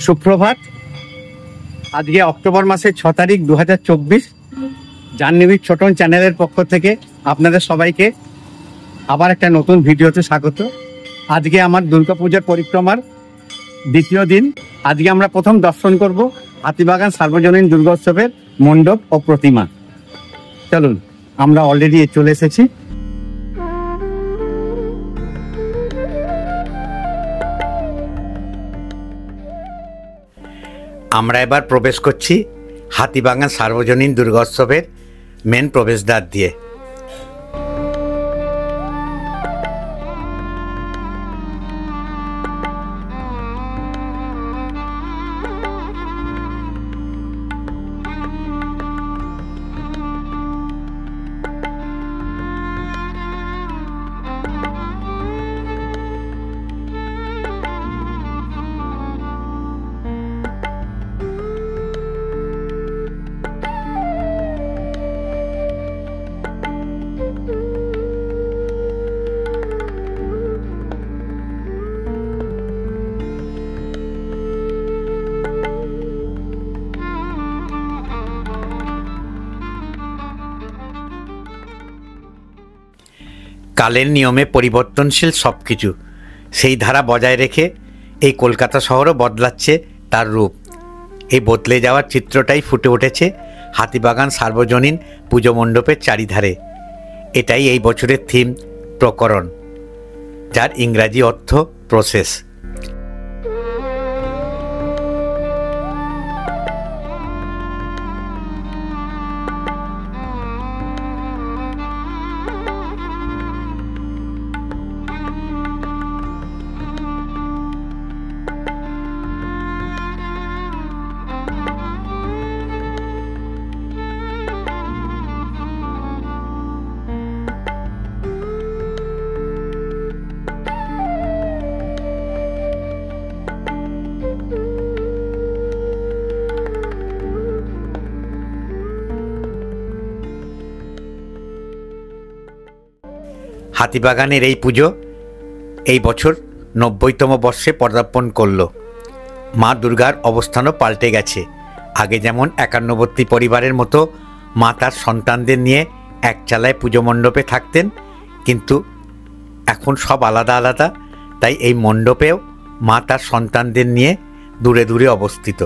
সুপ্রভাত। আজকে অক্টোবর মাসের 6 তারিখ 2024। জাহ্নবী ছোটন চ্যানেলের পক্ষ থেকে আপনাদের সবাইকে আবার একটা নতুন ভিডিওতে স্বাগত। আজকে আমার দুর্গাপূজার পরিক্রমার দ্বিতীয় দিন। আজকে আমরা প্রথম দর্শন করব হাতিবাগান সার্বজনীন দুর্গোৎসবের মণ্ডপ ও প্রতিমা। চলুন, আমরা অলরেডি চলে এসেছি। আমরা এবার প্রবেশ করছি হাতিবাগান সার্বজনীন দুর্গোৎসবের মেন প্রবেশদ্বার দিয়ে। কালের নিয়মে পরিবর্তনশীল সব কিছু, সেই ধারা বজায় রেখে এই কলকাতা শহরও বদলাচ্ছে তার রূপ। এই বদলে যাওয়ার চিত্রটাই ফুটে উঠেছে হাতিবাগান সার্বজনীন পুজো মণ্ডপের চারিধারে। এটাই এই বছরের থিম, প্রকরণ, যার ইংরাজি অর্থ প্রসেস। হাতিবাগানের এই পুজো এই বছর 90তম বর্ষে পদার্পণ করল। মা দুর্গার অবস্থানও পাল্টে গেছে। আগে যেমন একান্নবর্তী পরিবারের মতো মা তার সন্তানদের নিয়ে এক চালায় পুজো মণ্ডপে থাকতেন, কিন্তু এখন সব আলাদা আলাদা। তাই এই মণ্ডপেও মা তার সন্তানদের নিয়ে দূরে দূরে অবস্থিত।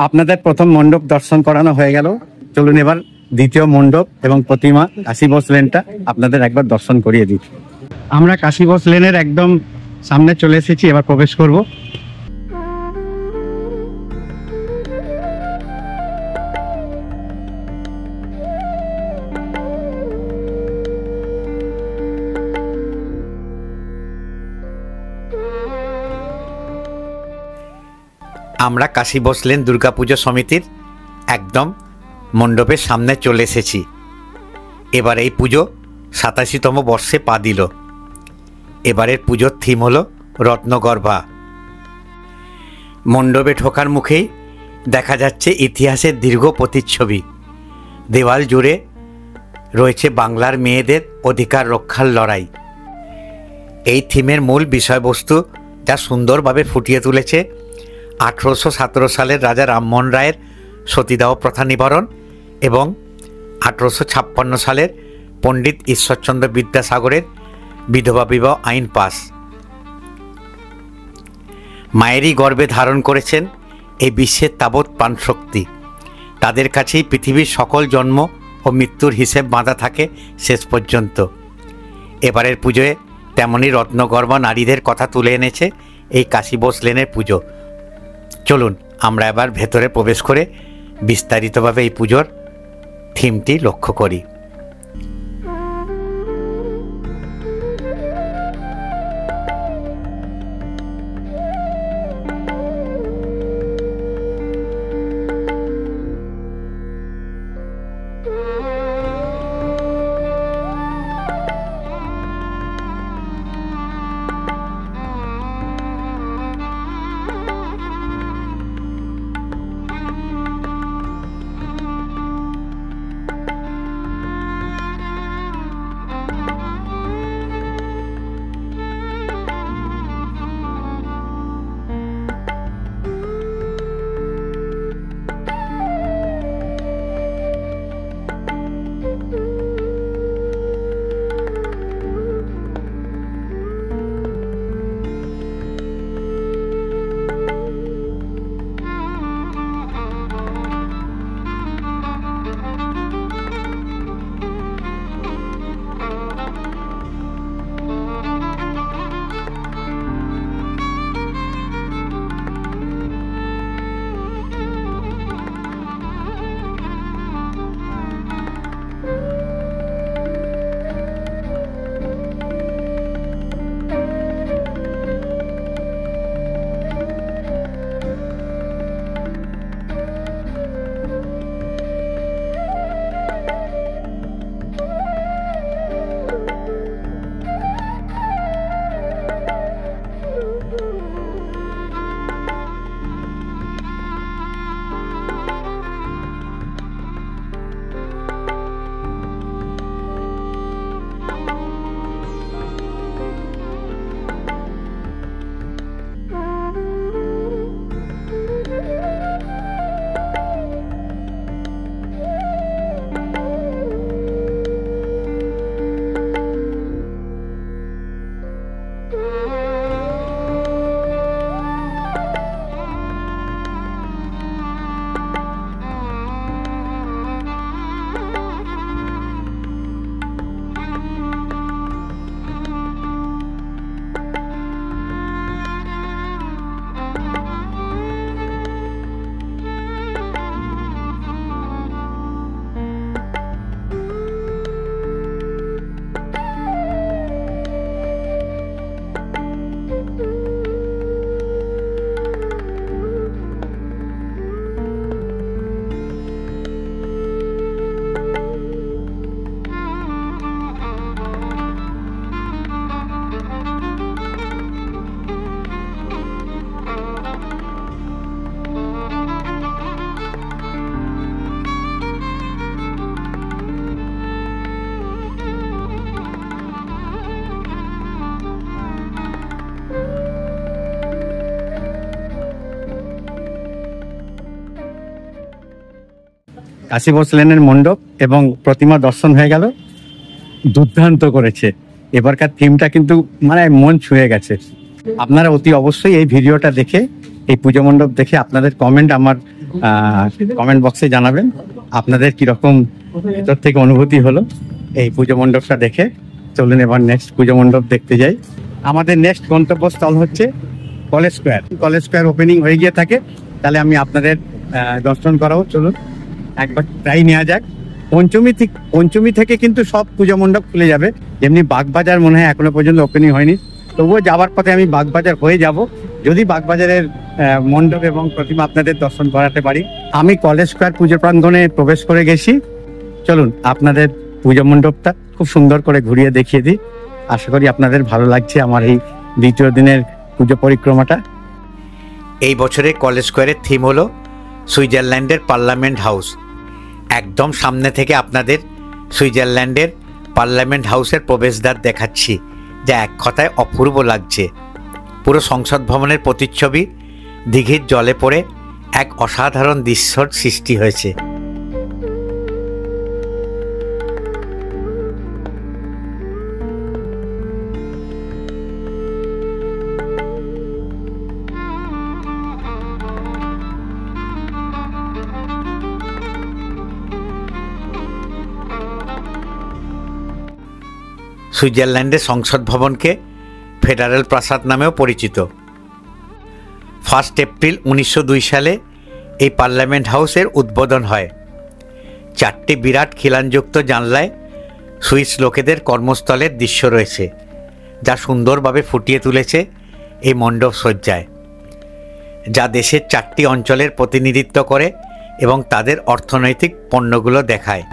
আপনাদের প্রথম মণ্ডপ দর্শন করানো হয়ে গেল। চলুন এবার দ্বিতীয় মণ্ডপ এবং প্রতিমা কাশী বোস লেনটা আপনাদের একবার দর্শন করিয়ে দিই। আমরা কাশী বোস লেনের একদম সামনে চলে এসেছি, এবার প্রবেশ করব। আমরা কাশী বোস লেন দুর্গাপুজো সমিতির একদম মণ্ডপের সামনে চলে এসেছি। এবার এই পুজো 87তম বর্ষে পা দিল। এবারের পুজোর থিম হল রত্নগর্ভা। মণ্ডপে ঢোকার মুখেই দেখা যাচ্ছে ইতিহাসের দীর্ঘ প্রতিচ্ছবি। দেওয়াল জুড়ে রয়েছে বাংলার মেয়েদের অধিকার রক্ষার লড়াই। এই থিমের মূল বিষয়বস্তু যা সুন্দরভাবে ফুটিয়ে তুলেছে 1817 সালের রাজা রামমোহন রায়ের সতীদাহ প্রথা নিবারণ এবং 1856 সালের পণ্ডিত ঈশ্বরচন্দ্র বিদ্যাসাগরের বিধবা বিবাহ আইন পাস। মায়েরই গর্ভে ধারণ করেছেন এই বিশ্বের তাবৎ প্রাণশক্তি। তাদের কাছেই পৃথিবীর সকল জন্ম ও মৃত্যুর হিসেব বাঁধা থাকে শেষ পর্যন্ত। এবারের পুজোয় তেমনই রত্নগর্ভা নারীদের কথা তুলে এনেছে এই কাশী বোস লেনের পুজো। চলুন আমরা এবার ভেতরে প্রবেশ করে বিস্তারিতভাবে এই পুজোর থিমটি লক্ষ্য করি। কাশী লেনের মণ্ডপ এবং প্রতিমা দর্শন হয়ে গেল। দুর্দান্ত করেছে, এবারকার থিমটা কিন্তু মানে মন ছুঁয়ে গেছে। আপনারা অতি অবশ্যই এই ভিডিওটা দেখে, এই পুজো মণ্ডপ দেখে আপনাদের কমেন্ট আমার কমেন্ট বক্সে জানাবেন, আপনাদের কিরকম ভেতর থেকে অনুভূতি হলো এই পুজো মণ্ডপটা দেখে। চলুন এবার নেক্সট পুজো মণ্ডপ দেখতে যাই। আমাদের নেক্সট গন্তব্যস্থল হচ্ছে college square. College square opening হয়ে গিয়ে থাকে, তাহলে আমি আপনাদের দর্শন করাবো। চলুন একবার ট্রাই নেওয়া যাক। পঞ্চমী থেকে কিন্তু সব পুজো মণ্ডপ খুলে যাবে। যেমনি বাগবাজার মনে হয় এখনো পর্যন্ত ওপেনিং হয়নি, তবুও যাওয়ার পথে আমি বাগবাজার হয়ে যাব, যদি বাগবাজারের মণ্ডপ এবং প্রতিমা আপনাদের দর্শন করাতে পারি। আমি কলেজ স্কোয়ার পুজো প্রাঙ্গণে প্রবেশ করে গেছি। চলুন আপনাদের পুজো মণ্ডপটা খুব সুন্দর করে ঘুরিয়ে দেখিয়ে দিই। আশা করি আপনাদের ভালো লাগছে আমার এই দ্বিতীয় দিনের পুজো পরিক্রমাটা। এই বছরে কলেজ স্কোয়ারের থিম হলো সুইজারল্যান্ডের পার্লামেন্ট হাউস। একদম সামনে থেকে আপনাদের সুইজারল্যান্ডের পার্লামেন্ট হাউসের প্রবেশদ্বার দেখাচ্ছি, যা এক কথায় অপূর্ব লাগছে। পুরো সংসদ ভবনের প্রতিচ্ছবি দিঘির জলে পড়ে এক অসাধারণ দৃশ্যর সৃষ্টি হয়েছে। সুইজারল্যান্ডের সংসদ ভবনকে ফেডারেল প্রাসাদ নামেও পরিচিত। 1 এপ্রিল 1902 সালে এই পার্লামেন্ট হাউসের উদ্বোধন হয়। 4টি বিরাট খিলানযুক্ত জানলায় সুইস লোকেদের কর্মস্থলের দৃশ্য রয়েছে, যা সুন্দরভাবে ফুটিয়ে তুলেছে এই মণ্ডপ সজ্জায়, যা দেশের 4টি অঞ্চলের প্রতিনিধিত্ব করে এবং তাদের অর্থনৈতিক পণ্যগুলো দেখায়।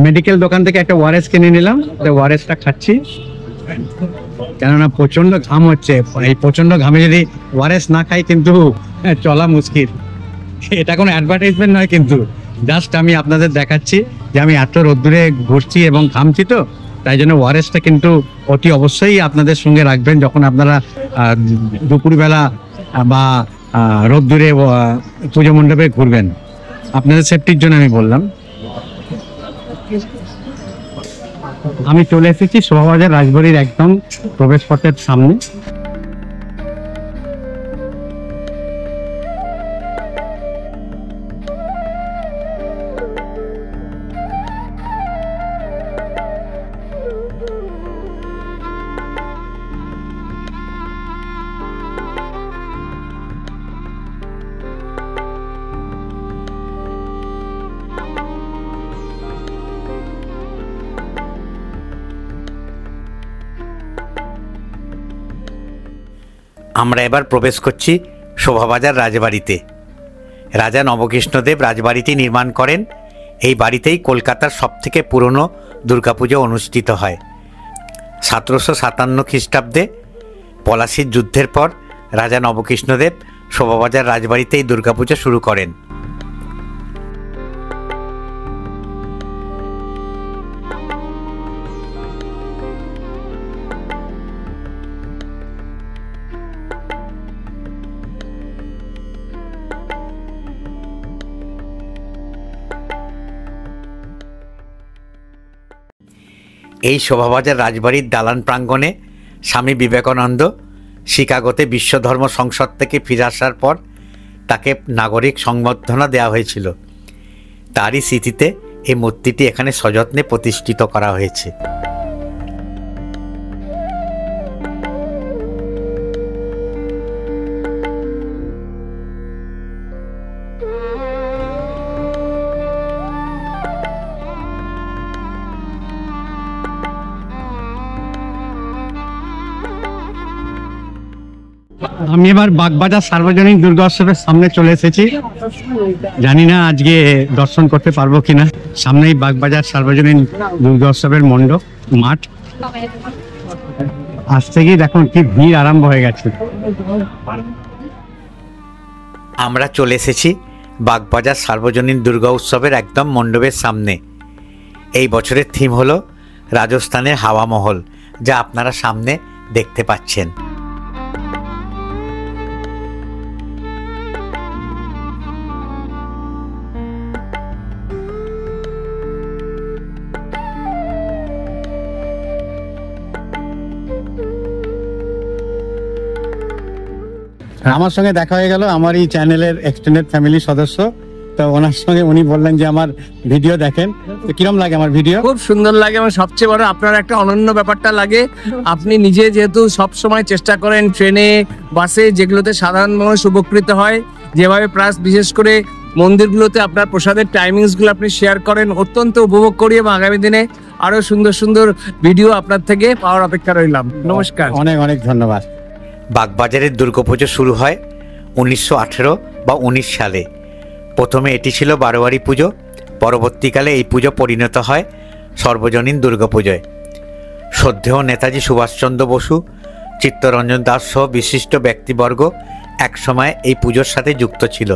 মেডিকেল দোকান থেকে একটা ওআরএস কিনে নিলাম, ওআরএসটা খাচ্ছি, কেননা প্রচন্ড ঘাম হচ্ছে। এই প্রচন্ড ঘামে যদি ওআরএস না খাই কিন্তু চলা মুশকিল। এটা কোনো অ্যাডভার্টাইজমেন্ট নয়, কিন্তু জাস্ট আমি আপনাদের দেখাচ্ছি যে আমি এত রোদ্দুরে ঘুরছি এবং ঘামছি, তো তাই জন্য ওআরএসটা কিন্তু অতি অবশ্যই আপনাদের সঙ্গে রাখবেন যখন আপনারা দুপুরবেলা বা রোদ্দুরে পুজো মণ্ডপে ঘুরবেন। আপনাদের সেফটির জন্য আমি বললাম। আমি চলে এসেছি শোভাবাজার রাজবাড়ির একদম প্রবেশ পথের সামনে। আমরা এবার প্রবেশ করছি শোভাবাজার রাজবাড়িতে। রাজা নবকৃষ্ণদেব রাজবাড়িটি নির্মাণ করেন। এই বাড়িতেই কলকাতার সবথেকে পুরনো দুর্গাপুজো অনুষ্ঠিত হয়। 1757 খ্রিস্টাব্দে পলাশীর যুদ্ধের পর রাজা নবকৃষ্ণদেব শোভাবাজার রাজবাড়িতেই দুর্গাপুজো শুরু করেন। এই শোভাবাজার রাজবাড়ির দালান প্রাঙ্গণে স্বামী বিবেকানন্দ শিকাগোতে বিশ্ব ধর্ম সংসদ থেকে ফিরে আসার পর তাকে নাগরিক সংবর্ধনা দেওয়া হয়েছিল। তারই স্মৃতিতে এই মূর্তিটি এখানে সযত্নে প্রতিষ্ঠিত করা হয়েছে। আমি এবার বাগবাজার সার্বজনীন দুর্গোৎসবের সামনে চলে এসেছি। জানি না আজকে দর্শন করতে পারবো কিনা। সামনেই বাগবাজার সার্বজনীন দুর্গোৎসবের মণ্ডপ মাঠ। আজ থেকেই দেখুন কি ভিড় আরম্ভ হয়ে গেছে। আমরা চলে এসেছি বাগবাজার সার্বজনীন দুর্গা উৎসবের একদম মণ্ডপের সামনে। এই বছরের থিম হলো রাজস্থানের হাওয়া মহল, যা আপনারা সামনে দেখতে পাচ্ছেন। আমার সঙ্গে দেখা হয়ে গেল আমার এই চ্যানেলের এক্সটেন্ডেড ফ্যামিলি সদস্য। তো ওনার সঙ্গে উনি বললেন যে আমার ভিডিও দেখেন, তো কিরম লাগে আমার ভিডিও? খুব সুন্দর লাগে এবং সবচেয়ে বড় আপনার একটা অনন্য ব্যাপারটা লাগে, আপনি নিজে যেহেতু সব সময় চেষ্টা করেন ট্রেনে বাসে যেগুলোতে সাধারণ মানুষ উপকৃত হয়, যেভাবে প্লাস বিশেষ করে মন্দিরগুলোতে আপনার প্রসাদের টাইমিংসগুলো আপনি শেয়ার করেন, অত্যন্ত উপভোগ করি এবং আগামী দিনে আরো সুন্দর সুন্দর ভিডিও আপনার থেকে পাওয়ার অপেক্ষা রইলাম। নমস্কার, অনেক অনেক ধন্যবাদ। বাগবাজারের দুর্গাপুজো শুরু হয় 1918 বা 19 সালে। প্রথমে এটি ছিল বারোয়ারি পুজো, পরবর্তীকালে এই পুজো পরিণত হয় সর্বজনীন দুর্গাপুজোয়। শ্রদ্ধেয় নেতাজি সুভাষচন্দ্র বসু, চিত্তরঞ্জন দাস সহ বিশিষ্ট ব্যক্তিবর্গ একসময় এই পুজোর সাথে যুক্ত ছিল।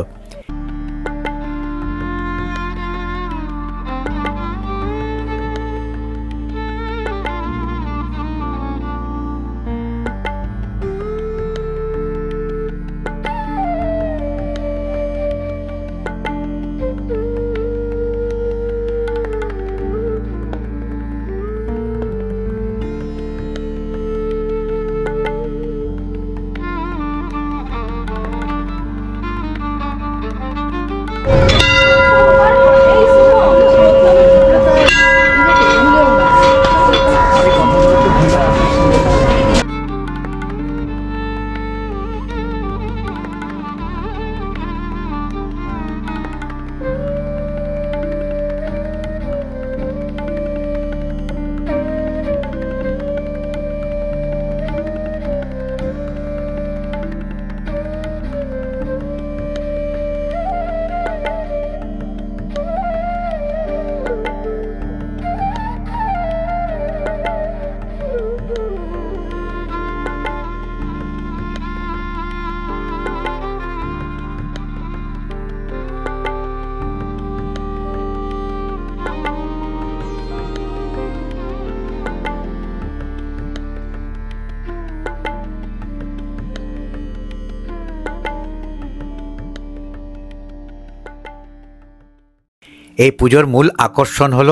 এই পুজোর মূল আকর্ষণ হল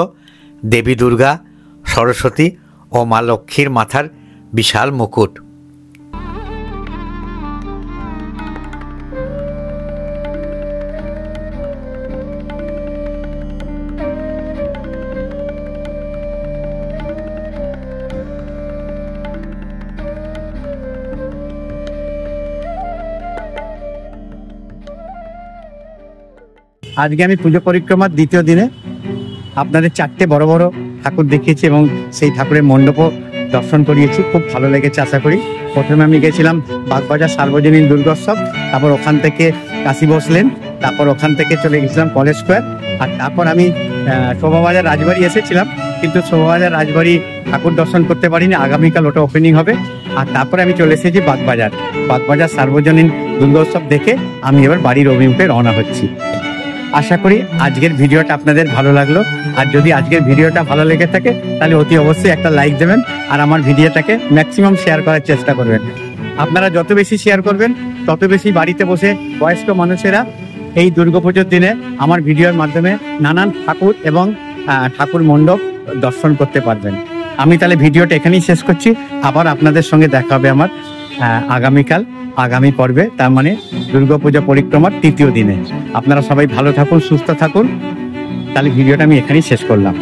দেবী দুর্গা, সরস্বতী ও মা লক্ষ্মীর মাথার বিশাল মুকুট। আজকে আমি পুজো পরিক্রমার দ্বিতীয় দিনে আপনাদের 4টে বড় বড় ঠাকুর দেখিয়েছি এবং সেই ঠাকুরের মণ্ডপও দর্শন করিয়েছি। খুব ভালো লেগেছে আশা করি। প্রথমে আমি গেছিলাম বাগবাজার সার্বজনীন দুর্গোৎসব, তারপর ওখান থেকে কাশী বসলেন, তারপর ওখান থেকে চলে গেছিলাম কলেজ স্কোয়ার, আর তারপর আমি শোভাবাজার রাজবাড়ি এসেছিলাম, কিন্তু শোভাবাজার রাজবাড়ি ঠাকুর দর্শন করতে পারিনি। আগামীকাল ওটা ওপেনিং হবে। আর তারপরে আমি চলে এসেছি বাগবাজার সার্বজনীন দুর্গোৎসব দেখে আমি এবার বাড়ির অভিমুখে রওনা হচ্ছি। আশা করি আজকের ভিডিওটা আপনাদের ভালো লাগলো। আর যদি আজকের ভিডিওটা ভালো লেগে থাকে তাহলে অতি অবশ্যই একটা লাইক দেবেন আর আমার ভিডিওটাকে ম্যাক্সিমাম শেয়ার করার চেষ্টা করবেন। আপনারা যত বেশি শেয়ার করবেন তত বেশি বাড়িতে বসে বয়স্ক মানুষেরা এই দুর্গাপুজোর দিনে আমার ভিডিওর মাধ্যমে নানান ঠাকুর এবং ঠাকুর মণ্ডপ দর্শন করতে পারবেন। আমি তাহলে ভিডিওটা এখানেই শেষ করছি। আবার আপনাদের সঙ্গে দেখা হবে আমার আগামীকাল আগামী পর্বে, তার মানে দুর্গাপূজা পরিক্রমার 3য় দিনে। আপনারা সবাই ভালো থাকুন, সুস্থ থাকুন। তাহলে ভিডিওটা আমি এখানেই শেষ করলাম।